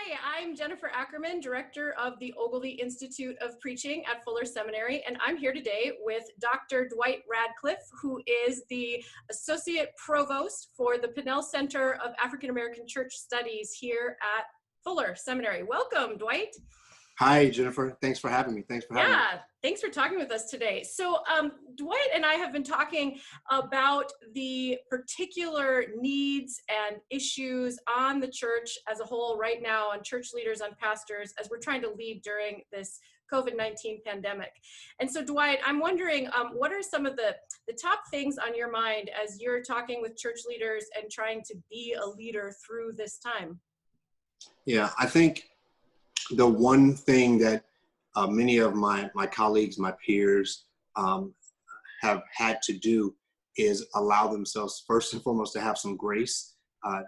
Hi, I'm Jennifer Ackerman, Director of the Ogilvy Institute of Preaching at Fuller Seminary, and I'm here today with Dr. Dwight Radcliff, who is the Associate Provost for the Pannell Center of African American Church Studies here at Fuller Seminary. Welcome, Dwight. Hi, Jennifer. Thanks for having me. Thanks for having me. Yeah, thanks for talking with us today. So Dwight and I have been talking about the particular needs and issues on the church as a whole right now, on church leaders, on pastors, as we're trying to lead during this COVID-19 pandemic. And so, Dwight, I'm wondering, what are some of the top things on your mind as you're talking with church leaders and trying to be a leader through this time? Yeah, I think the one thing that many of my colleagues, my peers have had to do is allow themselves, first and foremost, to have some grace.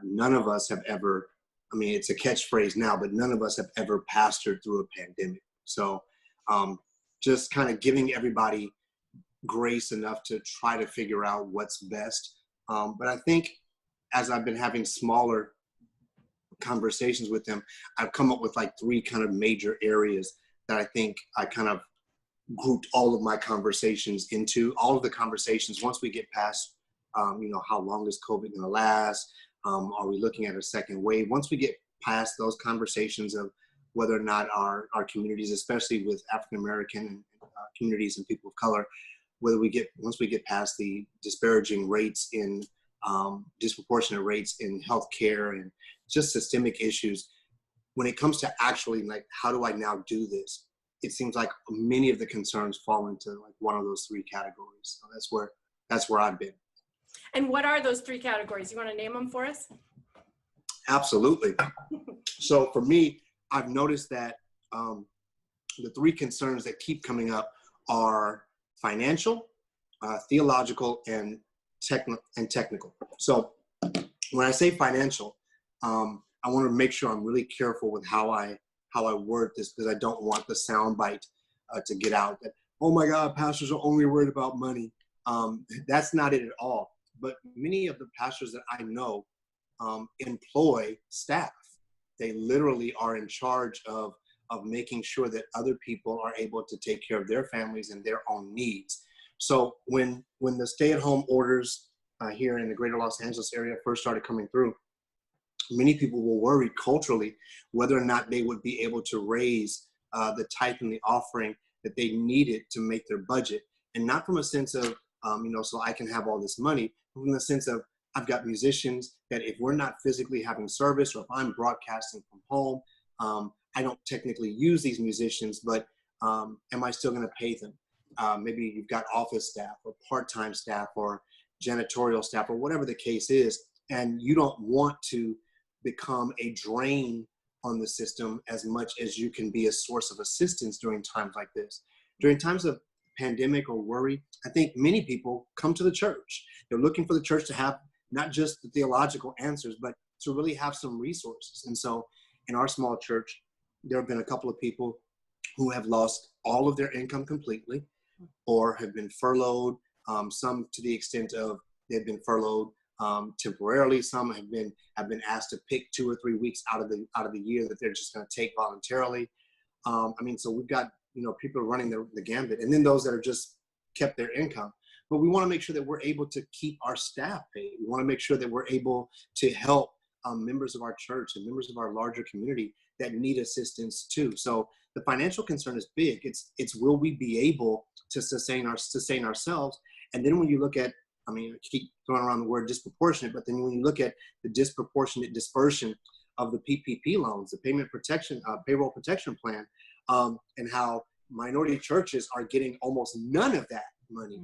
None of us have ever, I mean, it's a catchphrase now, but none of us have ever pastored through a pandemic. So just kind of giving everybody grace enough to try to figure out what's best. But I think as I've been having smaller conversations with them, I've come up with like three kind of major areas that I think I kind of grouped all of my conversations into. All of the conversations, once we get past, how long is COVID going to last? Are we looking at a second wave? Once we get past those conversations of whether or not our communities, especially with African American communities and people of color, once we get past the disparaging rates in disproportionate rates in healthcare and just systemic issues, when it comes to actually like, how do I now do this? It seems like many of the concerns fall into like one of those three categories. So that's where I've been. And what are those three categories? You want to name them for us? Absolutely. So for me, I've noticed that the three concerns that keep coming up are financial, theological, and technical. So when I say financial, I want to make sure I'm really careful with how I word this, because I don't want the soundbite to get out that, oh my God, pastors are only worried about money. That's not it at all. But many of the pastors that I know employ staff. They literally are in charge of making sure that other people are able to take care of their families and their own needs. So when the stay-at-home orders here in the greater Los Angeles area first started coming through, many people were worried culturally whether or not they would be able to raise the tithe and the offering that they needed to make their budget. And not from a sense of, so I can have all this money, but from the sense of, I've got musicians that if we're not physically having service, or if I'm broadcasting from home, I don't technically use these musicians, but am I still going to pay them? Maybe you've got office staff or part-time staff or janitorial staff or whatever the case is, and you don't want to become a drain on the system as much as you can be a source of assistance during times like this. During times of pandemic or worry, I think many people come to the church. They're looking for the church to have not just the theological answers, but to really have some resources. And so in our small church, there have been a couple of people who have lost all of their income completely or have been furloughed, some to the extent of they've been furloughed temporarily. Some have been asked to pick 2 or 3 weeks out of the year that they're just going to take voluntarily. So we've got people running the gambit, and then those that have just kept their income. But we want to make sure that we're able to keep our staff paid. We want to make sure that we're able to help members of our church and members of our larger community that need assistance too. So the financial concern is big. It's will we be able to sustain ourselves? And then when you look at, I keep throwing around the word disproportionate, but then when you look at the disproportionate dispersion of the PPP loans, the payroll protection plan, and how minority churches are getting almost none of that money,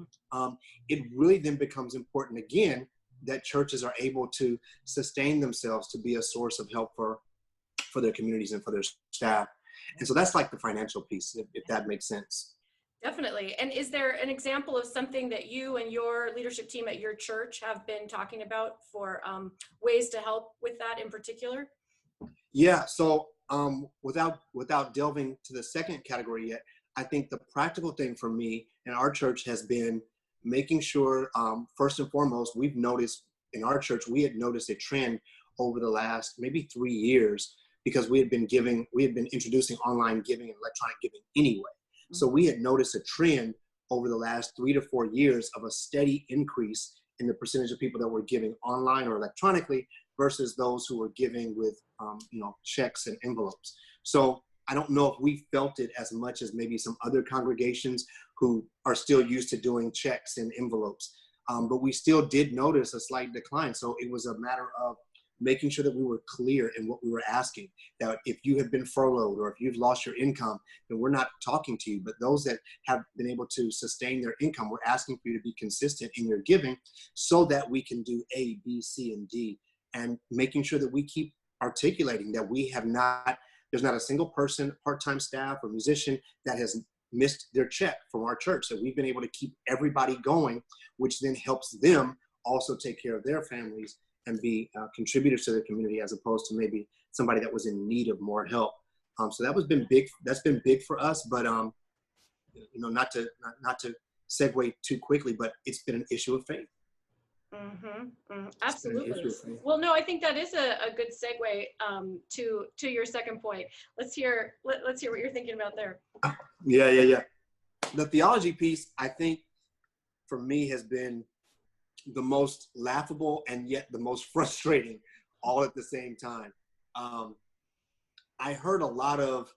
it really then becomes important again that churches are able to sustain themselves to be a source of help for their communities and for their staff. And so that's like the financial piece, if that makes sense. Definitely. And is there an example of something that you and your leadership team at your church have been talking about for ways to help with that in particular? Yeah. So without delving to the second category yet, I think the practical thing for me and our church has been making sure, first and foremost, we've noticed in our church, we had noticed a trend over the last maybe 3 years because we had been introducing online giving and electronic giving anyway. So we had noticed a trend over the last 3 to 4 years of a steady increase in the percentage of people that were giving online or electronically versus those who were giving with, checks and envelopes. So I don't know if we felt it as much as maybe some other congregations who are still used to doing checks and envelopes. But we still did notice a slight decline. So it was a matter of making sure that we were clear in what we were asking, that if you have been furloughed or if you've lost your income, then we're not talking to you. But those that have been able to sustain their income, we're asking for you to be consistent in your giving so that we can do A, B, C, and D, and making sure that we keep articulating that there's not a single person, part-time staff or musician that has missed their check from our church, that we've been able to keep everybody going, which then helps them also take care of their families and be contributors to their community, as opposed to maybe somebody that was in need of more help. So that's been big for us, but not to segue too quickly, but it's been an issue of faith. Absolutely. Well, no, I think that is a good segue to your second point. Let's hear what you're thinking about there. Yeah. The theology piece, I think, for me, has been the most laughable and yet the most frustrating all at the same time. I heard a lot of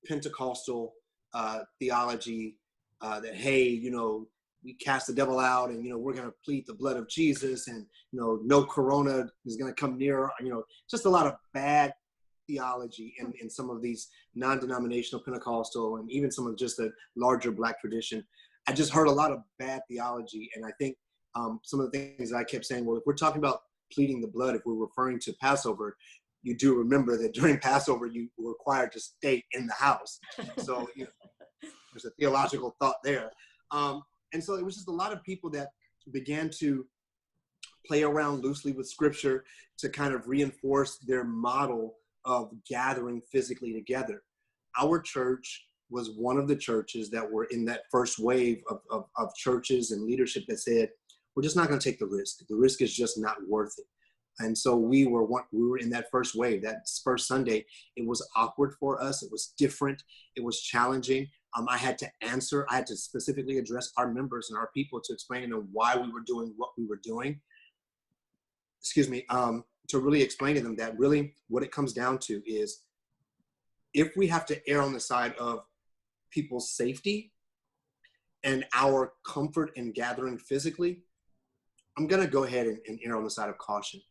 Pentecostal theology that, hey, we cast the devil out and, we're going to plead the blood of Jesus and, no corona is going to come near, just a lot of bad theology in some of these non-denominational Pentecostal and even some of just the larger Black tradition. I just heard a lot of bad theology. And I think some of the things that I kept saying, well, if we're talking about pleading the blood, if we're referring to Passover, you do remember that during Passover, you were required to stay in the house. So there's a theological thought there. And so it was just a lot of people that began to play around loosely with scripture to kind of reinforce their model of gathering physically together. Our church was one of the churches that were in that first wave of churches and leadership that said, we're just not going to take the risk. The risk is just not worth it. And so we were in that first wave. That first Sunday, it was awkward for us. It was different. It was challenging. I had to specifically address our members and our people to explain to them why we were doing what we were doing. To really explain to them that really what it comes down to is if we have to err on the side of people's safety and our comfort in gathering physically, I'm going to go ahead and err on the side of caution.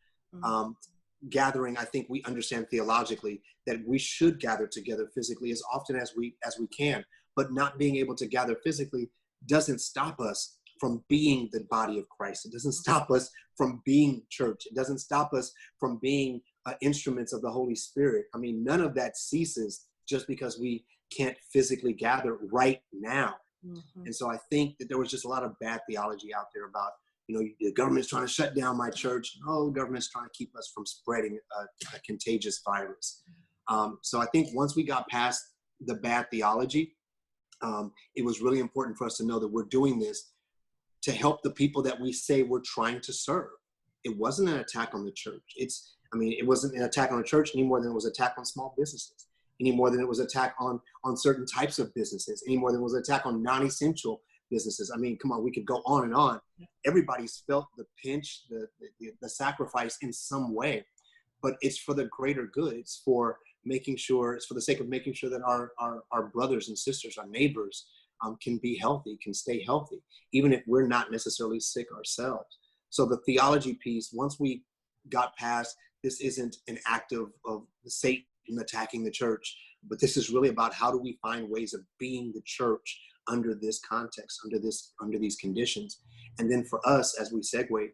Gathering, I think we understand theologically that we should gather together physically as often as we can, but not being able to gather physically doesn't stop us from being the body of Christ. It doesn't stop us from being church. It doesn't stop us from being instruments of the Holy Spirit. I mean, none of that ceases just because we can't physically gather right now. And so I think that there was just a lot of bad theology out there about, the government's trying to shut down my church. No, the government's trying to keep us from spreading a contagious virus. So I think once we got past the bad theology, it was really important for us to know that we're doing this to help the people that we say we're trying to serve. It wasn't an attack on the church. It wasn't an attack on the church any more than it was an attack on small businesses, any more than it was an attack on certain types of businesses, any more than it was an attack on non-essential businesses. I mean, come on, we could go on and on. Everybody's felt the pinch, the sacrifice in some way, but it's for the greater good. It's for the sake of making sure that our brothers and sisters, our neighbors, can be healthy, can stay healthy, even if we're not necessarily sick ourselves. So the theology piece, once we got past, this isn't an act of Satan attacking the church, but this is really about how do we find ways of being the church under this context, under these conditions. And then for us, as we segue,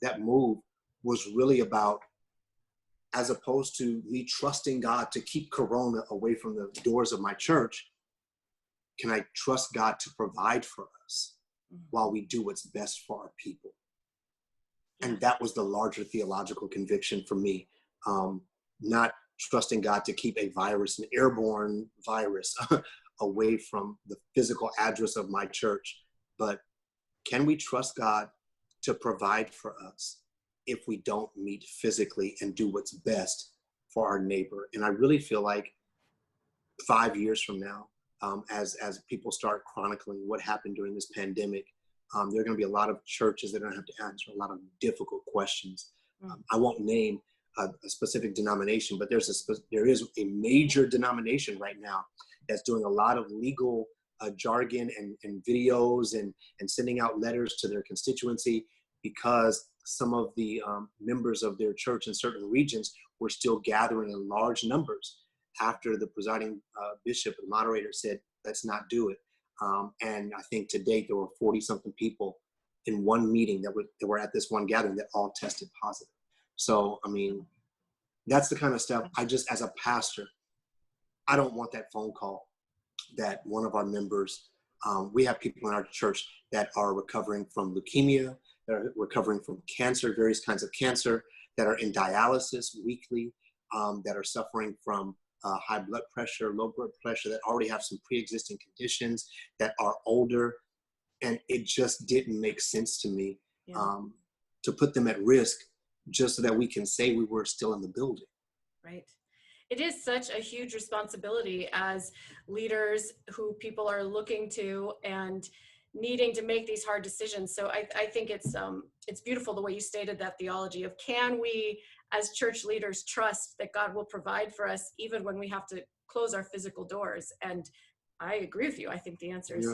that move was really about, as opposed to me trusting God to keep Corona away from the doors of my church, can I trust God to provide for us while we do what's best for our people? And that was the larger theological conviction for me, not trusting God to keep a virus, an airborne virus, away from the physical address of my church, but can we trust God to provide for us if we don't meet physically and do what's best for our neighbor. And I really feel like 5 years from now, as people start chronicling what happened during this pandemic, there are going to be a lot of churches that are going to have to answer a lot of difficult questions. I won't name a specific denomination, but there is a major denomination right now that's doing a lot of legal jargon and videos and sending out letters to their constituency because some of the members of their church in certain regions were still gathering in large numbers after the presiding bishop, the moderator, said, let's not do it. And I think to date, there were 40-something people in one meeting that were at this one gathering that all tested positive. So, I mean, that's the kind of stuff as a pastor, I don't want that phone call that one of our members, we have people in our church that are recovering from leukemia, that are recovering from cancer, various kinds of cancer, that are in dialysis weekly, that are suffering from high blood pressure, low blood pressure, that already have some pre-existing conditions, that are older. And it just didn't make sense to me to put them at risk just so that we can say we were still in the building. Right. It is such a huge responsibility as leaders who people are looking to and needing to make these hard decisions. So I think it's beautiful the way you stated that theology of, can we as church leaders trust that God will provide for us even when we have to close our physical doors? And I agree with you. I think the answer is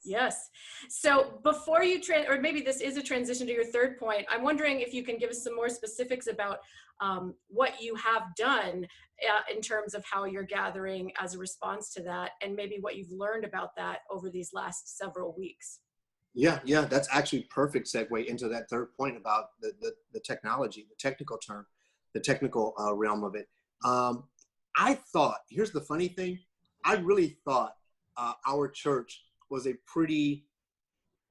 yes. So before you or maybe this is a transition to your third point, I'm wondering if you can give us some more specifics about what you have done in terms of how you're gathering as a response to that, and maybe what you've learned about that over these last several weeks. Yeah, that's actually perfect segue into that third point about the technology, the technical term, the technical realm of it. I thought, here's the funny thing, I really thought our church was a pretty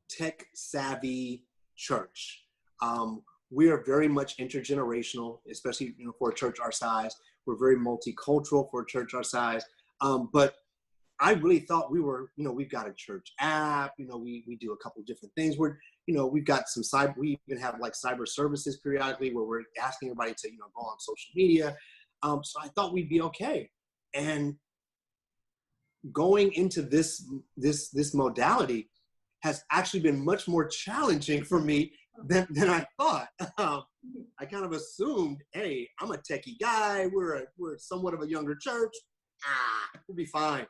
tech savvy church. We are very much intergenerational, especially for a church our size. We're very multicultural for a church our size. But I really thought we were, we've got a church app, we do a couple of different things. We've got some we even have like cyber services periodically where we're asking everybody to, go on social media. So I thought we'd be okay. And going into this modality has actually been much more challenging for me than I thought. I kind of assumed, hey, I'm a techie guy. We're somewhat of a younger church. We'll be fine.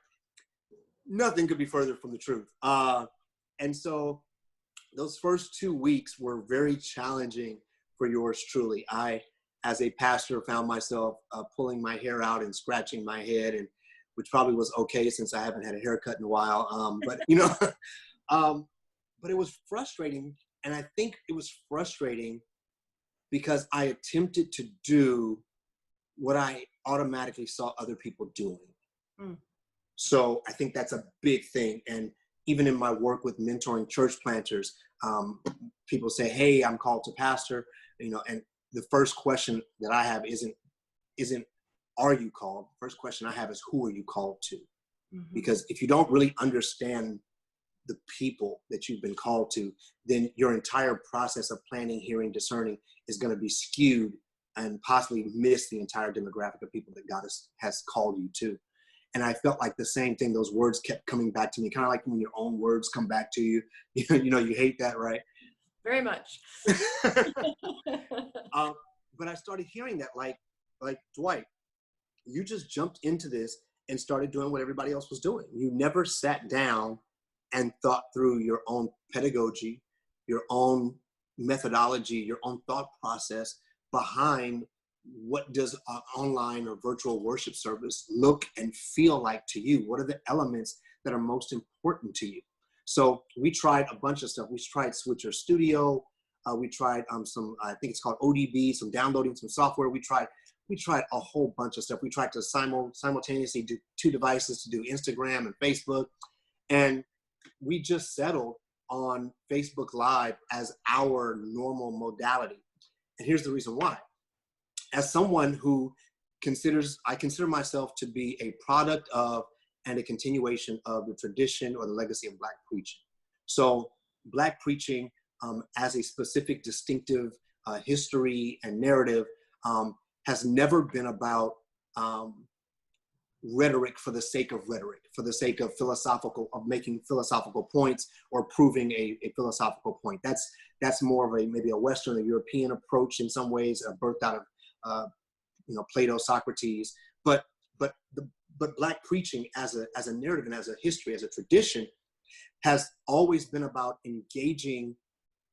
Nothing could be further from the truth. And so those first 2 weeks were very challenging for yours truly. I, as a pastor, found myself pulling my hair out and scratching my head, and which probably was okay since I haven't had a haircut in a while. But it was frustrating. And I think it was frustrating because I attempted to do what I automatically saw other people doing. So I think that's a big thing. And even in my work with mentoring church planters, people say, hey, I'm called to pastor, and the first question that I have isn't are you called? First question I have is, who are you called to? Because if you don't really understand the people that you've been called to, then your entire process of planning, hearing, discerning is going to be skewed and possibly miss the entire demographic of people that God has called you to. And I felt like the same thing, those words kept coming back to me, kind of like when your own words come back to you. You hate that, right? Very much. But I started hearing that, like Dwight, you just jumped into this and started doing what everybody else was doing. You never sat down and thought through your own pedagogy, your own methodology, your own thought process behind what does an online or virtual worship service look and feel like to you? What are the elements that are most important to you? So we tried a bunch of stuff. We tried Switcher Studio. We tried some, I think it's called ODB, some downloading some software. We tried a whole bunch of stuff. We tried to simultaneously do 2 devices to do Instagram and Facebook. And we just settled on Facebook Live as our normal modality. And here's the reason why. As someone who I consider myself to be a product of and a continuation of the tradition or the legacy of Black preaching. So Black preaching as a specific, distinctive history and narrative has never been about rhetoric for the sake of rhetoric, for the sake of making philosophical points or proving a philosophical point. That's more of maybe a Western or European approach in some ways, birthed out of Plato, Socrates. But Black preaching as a narrative and as a history, as a tradition, has always been about engaging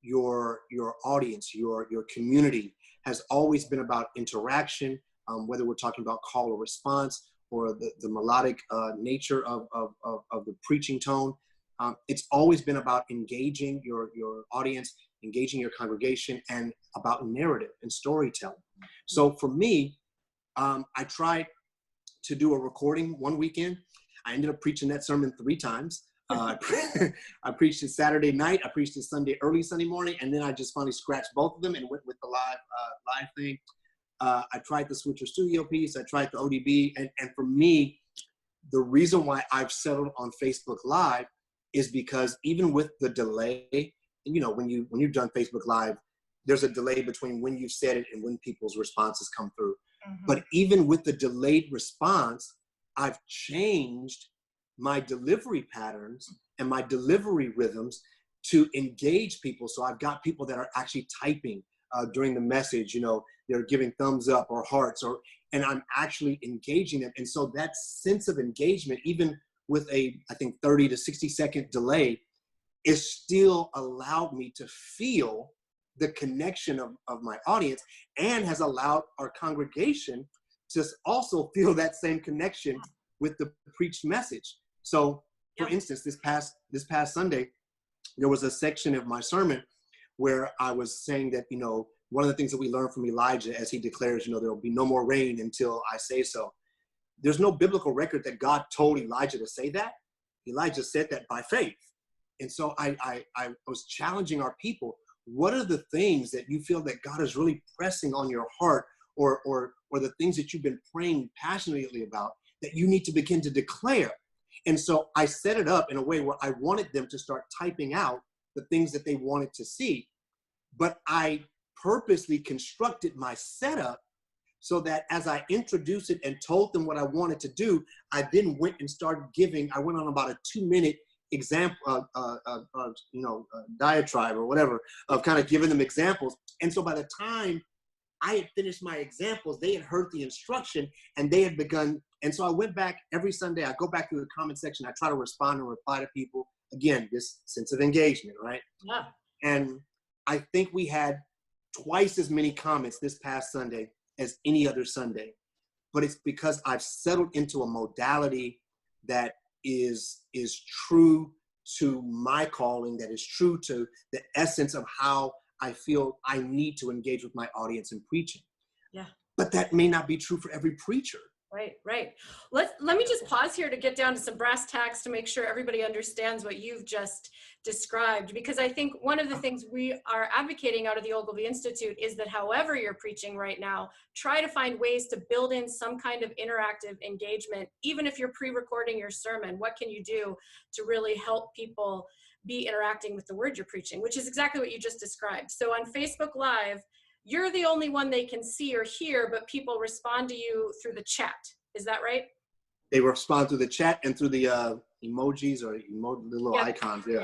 your audience, your community, has always been about interaction, whether we're talking about call or response or the melodic nature of the preaching tone. It's always been about engaging your audience, engaging your congregation, and about narrative and storytelling. So for me, I tried to do a recording one weekend. I ended up preaching that sermon 3 times. I preached it Saturday night, I preached it early Sunday morning, and then I just finally scratched both of them and went with the live thing. I tried the Switcher Studio piece, I tried the ODB, and for me, the reason why I've settled on Facebook Live is because even with the delay, when you've done Facebook Live, there's a delay between when you've said it and when people's responses come through. Mm-hmm. But even with the delayed response, I've changed my delivery patterns and my delivery rhythms to engage people. So I've got people that are actually typing during the message, they're giving thumbs up or hearts, and I'm actually engaging them. And so that sense of engagement, even with I think 30 to 60 second delay, is still allowed me to feel the connection of my audience, and has allowed our congregation to also feel that same connection with the preached message. So for instance, this past Sunday, there was a section of my sermon where I was saying that, one of the things that we learned from Elijah, as he declares, there will be no more rain until I say so. There's no biblical record that God told Elijah to say that. Elijah said that by faith. And so I was challenging our people. What are the things that you feel that God is really pressing on your heart, or the things that you've been praying passionately about that you need to begin to declare? And so I set it up in a way where I wanted them to start typing out the things that they wanted to see. But I purposely constructed my setup so that as I introduced it and told them what I wanted to do, I then went and started I went on about a 2-minute example, diatribe or whatever, of kind of giving them examples. And so by the time I had finished my examples, they had heard the instruction and they had begun. And so I went back every Sunday. I go back through the comment section. I try to respond and reply to people. Again, this sense of engagement, right? Yeah. And I think we had twice as many comments this past Sunday as any other Sunday. But it's because I've settled into a modality that is true to my calling, that is true to the essence of how I feel I need to engage with my audience in preaching. Yeah. But that may not be true for every preacher. Right. Let me just pause here to get down to some brass tacks to make sure everybody understands what you've just described, because I think one of the things we are advocating out of the Ogilvy Institute is that however you're preaching right now, try to find ways to build in some kind of interactive engagement. Even if you're pre-recording your sermon, what can you do to really help people be interacting with the word you're preaching, which is exactly what you just described. So on Facebook Live, you're the only one they can see or hear, but people respond to you through the chat. Is that right? They respond through the chat and through the emojis or the little icons. Yeah.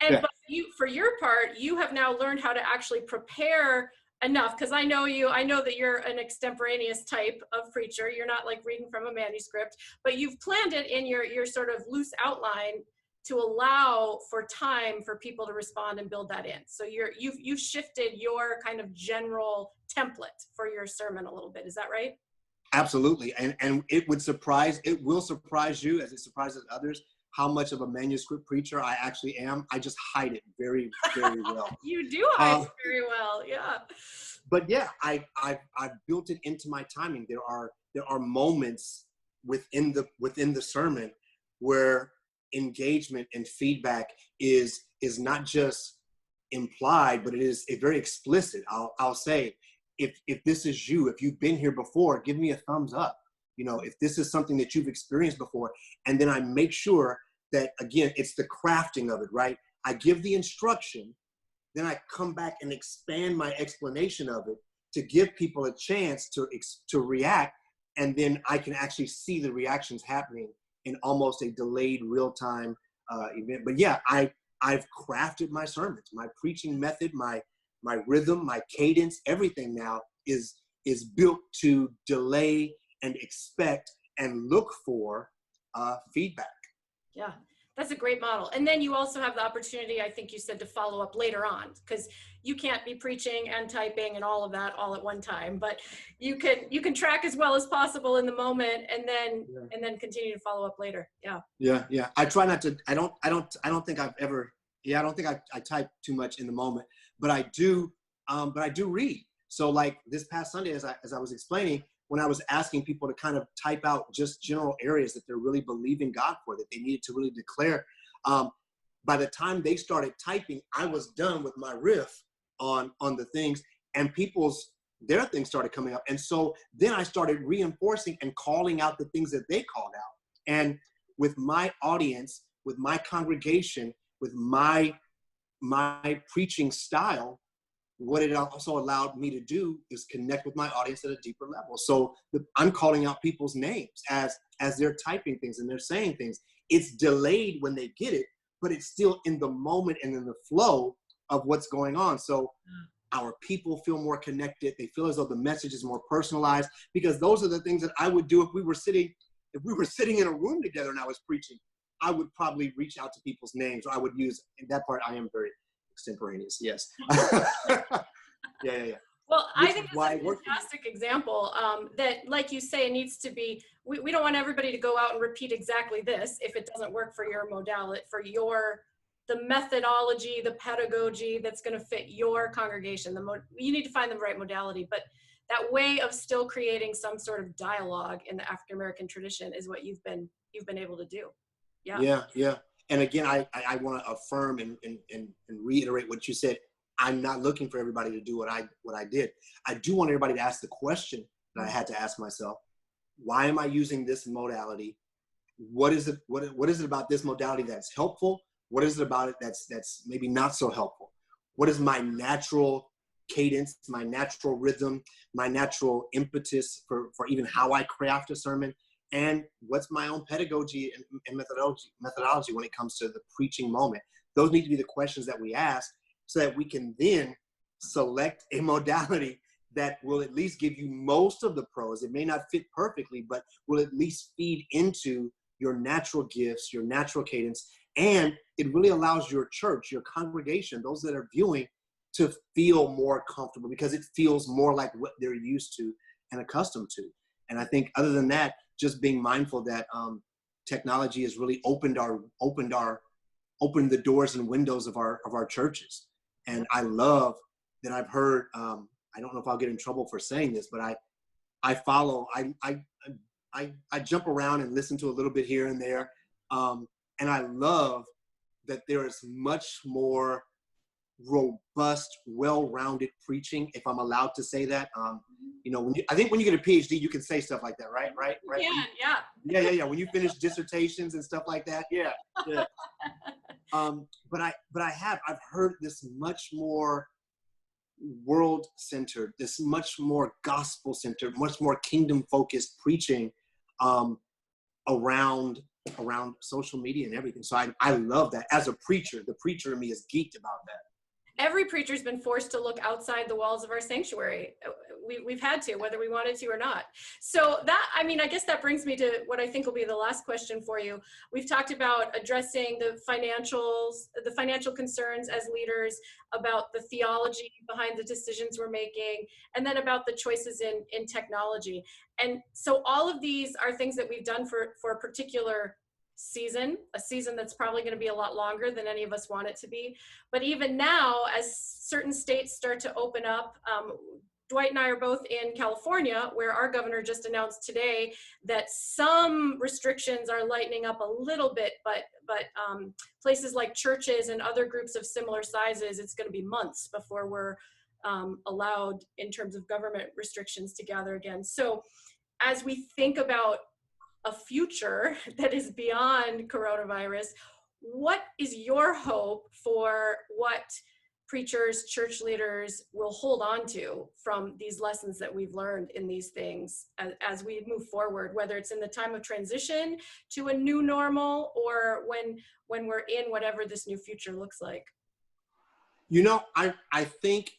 And but you, for your part, you have now learned how to actually prepare enough, because I know that you're an extemporaneous type of preacher. You're not like reading from a manuscript, but you've planned it in your sort of loose outline to allow for time for people to respond and build that in. So you've shifted your kind of general template for your sermon a little bit. Is that right? Absolutely. And it will surprise you, as it surprises others, how much of a manuscript preacher I actually am. I just hide it very, very well. You do hide it very well, yeah. But yeah, I've built it into my timing. There are moments within the sermon where engagement and feedback is not just implied, but it is very explicit. I'll say, if this is you, if you've been here before, give me a thumbs up. If this is something that you've experienced before, and then I make sure that, again, it's the crafting of it, right? I give the instruction, then I come back and expand my explanation of it to give people a chance to react. And then I can actually see the reactions happening in almost a delayed real-time event. But yeah, I've crafted my sermons, my preaching method, my rhythm, my cadence, everything now is built to delay and expect and look for feedback. Yeah, that's a great model. And then you also have the opportunity, I think you said, to follow up later on, because you can't be preaching and typing and all of that all at one time, but you can track as well as possible in the moment and then continue to follow up later. Yeah. I try not to. I don't think I've ever. Yeah, I don't think I type too much in the moment, but I do. But I do read. So like this past Sunday, as I was explaining, when I was asking people to kind of type out just general areas that they're really believing God for, that they needed to really declare, by the time they started typing, I was done with my riff on the things, and their things started coming up. And so then I started reinforcing and calling out the things that they called out. And with my audience, with my congregation, with my preaching style, what it also allowed me to do is connect with my audience at a deeper level. So I'm calling out people's names as they're typing things and they're saying things. It's delayed when they get it, but it's still in the moment and in the flow of what's going on. So our people feel more connected. They feel as though the message is more personalized, because those are the things that I would do if we were sitting in a room together and I was preaching. I would probably reach out to people's names, or I would use, in that part, I am very extemporaneous. Yes. Yeah. Well, I think it's a fantastic example that, like you say, needs to be, we don't want everybody to go out and repeat exactly this if it doesn't work for your modality, for the methodology, the pedagogy that's going to fit your congregation. You need to find the right modality, but that way of still creating some sort of dialogue in the African American tradition is what you've been able to do. Yeah. And again, I want to affirm and reiterate what you said. I'm not looking for everybody to do what I did. I do want everybody to ask the question that I had to ask myself: why am I using this modality? What is it? What is it about this modality that's helpful? What is it about it that's maybe not so helpful? What is my natural cadence, my natural rhythm, my natural impetus for even how I craft a sermon? And what's my own pedagogy and methodology when it comes to the preaching moment? Those need to be the questions that we ask, so that we can then select a modality that will at least give you most of the pros. It may not fit perfectly, but will at least feed into your natural gifts, your natural cadence, and it really allows your church, your congregation, those that are viewing, to feel more comfortable, because it feels more like what they're used to and accustomed to. And I think other than that, just being mindful that technology has really opened the doors and windows of our churches. And I love that I've heard, I don't know if I'll get in trouble for saying this, but I jump around and listen to a little bit here and there. And I love that there is much more robust, well-rounded preaching, if I'm allowed to say that. I think when you get a PhD, you can say stuff like that, right? Yeah. When you finish dissertations and stuff like that, yeah. But I've heard this much more world-centered, this much more gospel-centered, much more kingdom-focused preaching around social media and everything. So I love that. As a preacher, the preacher in me is geeked about that. Every preacher's been forced to look outside the walls of our sanctuary. We've had to, whether we wanted to or not. So I guess that brings me to what I think will be the last question for you. We've talked about addressing the financial concerns as leaders, about the theology behind the decisions we're making, and then about the choices in technology. And so all of these are things that we've done for a particular season, a season that's probably going to be a lot longer than any of us want it to be. But even now, as certain states start to open up, Dwight and I are both in California, where our governor just announced today that some restrictions are lightening up a little bit, but places like churches and other groups of similar sizes, it's going to be months before we're allowed, in terms of government restrictions, to gather again. So as we think about a future that is beyond coronavirus, what is your hope for what preachers, church leaders will hold on to from these lessons that we've learned in these things as we move forward, whether it's in the time of transition to a new normal or when we're in whatever this new future looks like? You know, I think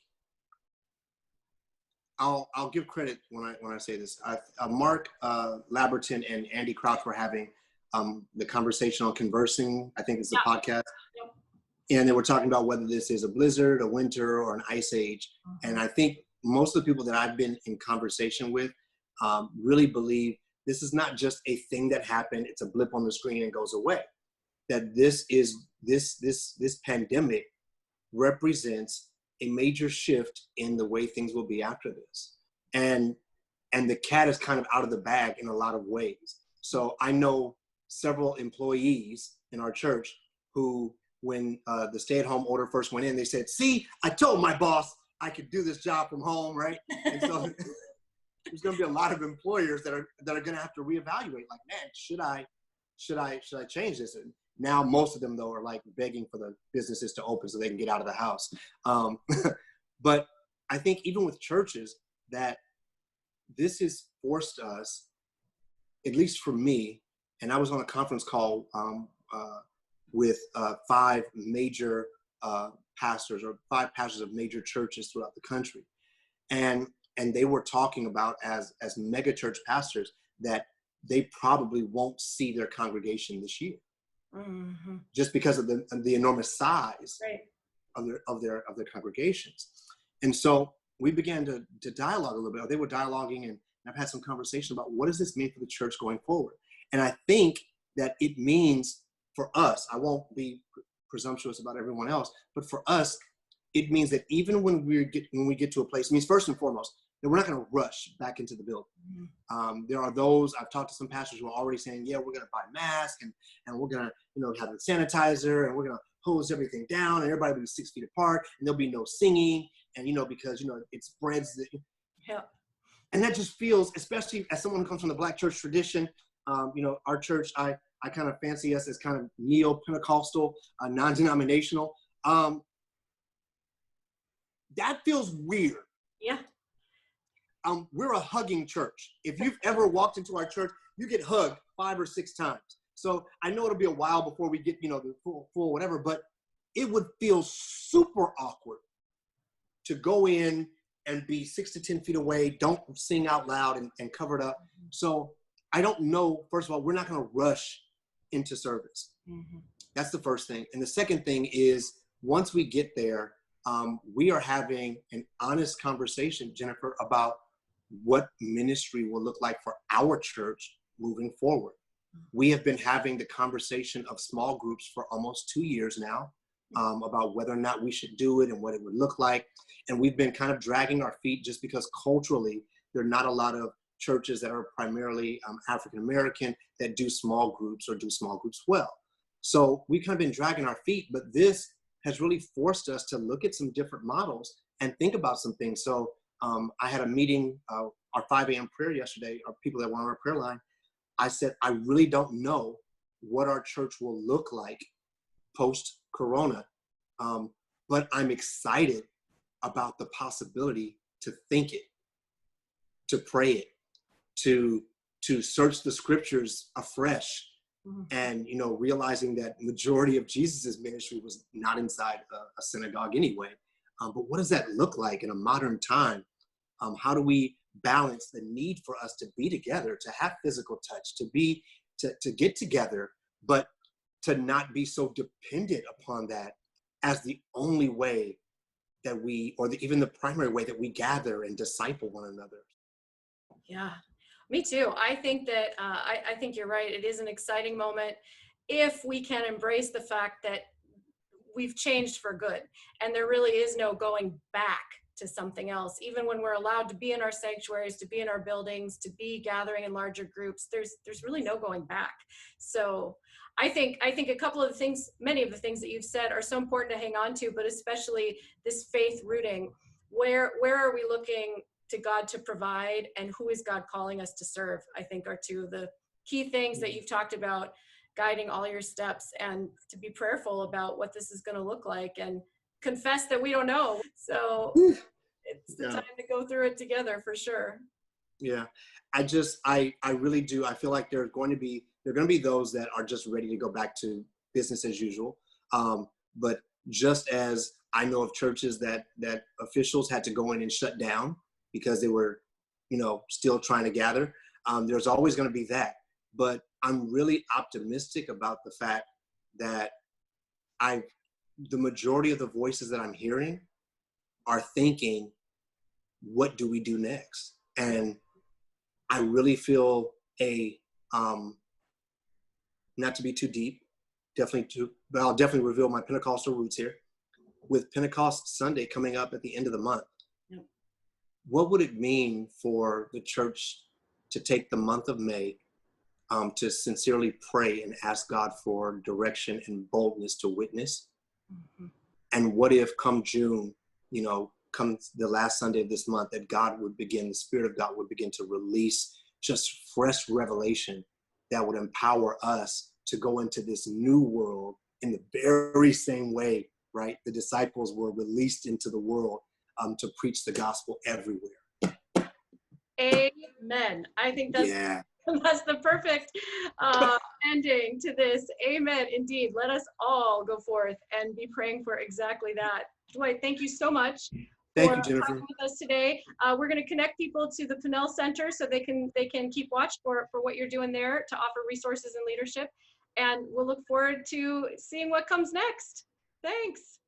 I'll give credit when I say this. Mark Laberton and Andy Crouch were having the conversation on conversing. I think it's the podcast. Yep. And they were talking about whether this is a blizzard, a winter, or an ice age. And I think most of the people that I've been in conversation with really believe this is not just a thing that happened. It's a blip on the screen and goes away. That this pandemic represents a major shift in the way things will be after this. And the cat is kind of out of the bag in a lot of ways. So I know several employees in our church who, when the stay-at-home order first went in, they said, see, I told my boss I could do this job from home, right? And so there's going to be a lot of employers that are going to have to reevaluate, like, man, should I change this? And now most of them, though, are like begging for the businesses to open so they can get out of the house. But I think even with churches, that this has forced us, at least for me, and I was on a conference call with five major pastors of major churches throughout the country. And they were talking about as mega church pastors that they probably won't see their congregation this year. Mm-hmm. Just because of the enormous size of their congregations. And so we began to dialogue a little bit. They were dialoguing, and I've had some conversation about what does this mean for the church going forward? And I think that it means for us, I won't be presumptuous about everyone else, but for us, it means that even when we get to a place, it means first and foremost, that we're not going to rush back into the building. Mm-hmm. There are those, I've talked to some pastors who are already saying, yeah, we're going to buy masks and we're going to have a sanitizer and we're going to hose everything down and everybody will be 6 feet apart and there'll be no singing and, because, it spreads. Yeah. And that just feels, especially as someone who comes from the Black church tradition, our church, I kind of fancy us as kind of neo-Pentecostal, non-denominational. That feels weird. Yeah. We're a hugging church. If you've ever walked into our church, you get hugged 5 or 6 times. So I know it'll be a while before we get, the full whatever, but it would feel super awkward to go in and be 6 to 10 feet away, don't sing out loud and cover it up. So I don't know, first of all, we're not going to rush into service. Mm-hmm. That's the first thing. And the second thing is, once we get there, we are having an honest conversation, Jennifer, about what ministry will look like for our church moving forward. We have been having the conversation of small groups for almost 2 years now, about whether or not we should do it and what it would look like. And we've been kind of dragging our feet just because culturally, there are not a lot of churches that are primarily African-American that do small groups or do small groups well. So we've kind of been dragging our feet, but this has really forced us to look at some different models and think about some things. So I had a meeting, our 5 a.m. prayer yesterday, our people that were on our prayer line. I said, I really don't know what our church will look like post-corona, but I'm excited about the possibility to think it, to pray it, to search the scriptures afresh, and realizing that majority of Jesus's ministry was not inside a synagogue anyway. But what does that look like in a modern time? How do we balance the need for us to be together, to have physical touch, to get together, but to not be so dependent upon that as the only way that we, or even the primary way that we gather and disciple one another? Yeah, me too. I think that, I think you're right. It is an exciting moment if we can embrace the fact that we've changed for good and there really is no going back to something else. Even when we're allowed to be in our sanctuaries, to be in our buildings, to be gathering in larger groups, there's really no going back. So I think a couple of the things, many of the things that you've said are so important to hang on to, but especially this faith rooting. Where are we looking to God to provide, and who is God calling us to serve? I think are two of the key things that you've talked about, guiding all your steps, and to be prayerful about what this is going to look like, and confess that we don't know. So it's the Yeah. time to go through it together for sure. Yeah. I really do. I feel like there are going to be those that are just ready to go back to business as usual. But just as I know of churches that officials had to go in and shut down because they were, still trying to gather, there's always going to be that. But I'm really optimistic about the fact that the majority of the voices that I'm hearing are thinking, what do we do next? And I really feel not to be too deep, but I'll definitely reveal my Pentecostal roots here. With Pentecost Sunday coming up at the end of the month, what would it mean for the church to take the month of May to sincerely pray and ask God for direction and boldness to witness? Mm-hmm. And what if come June, come the last Sunday of this month, that the Spirit of God would begin to release just fresh revelation that would empower us to go into this new world in the very same way, right? The disciples were released into the world to preach the gospel everywhere. Amen. I think that's the perfect ending to this. Amen. Indeed. Let us all go forth and be praying for exactly that. Dwight, thank you so much. Thank you, Jennifer. Talking with us today. We're going to connect people to the Pannell Center so they can keep watch for what you're doing there to offer resources and leadership. And we'll look forward to seeing what comes next. Thanks.